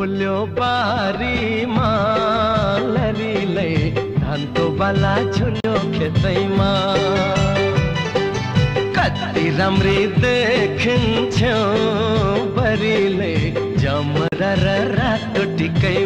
फुल्यो बारीमा लरीले धानको बाला झुल्यो खेतैमा कति राम्री देखिन्छौ बरीले जमरा र रातो टिकै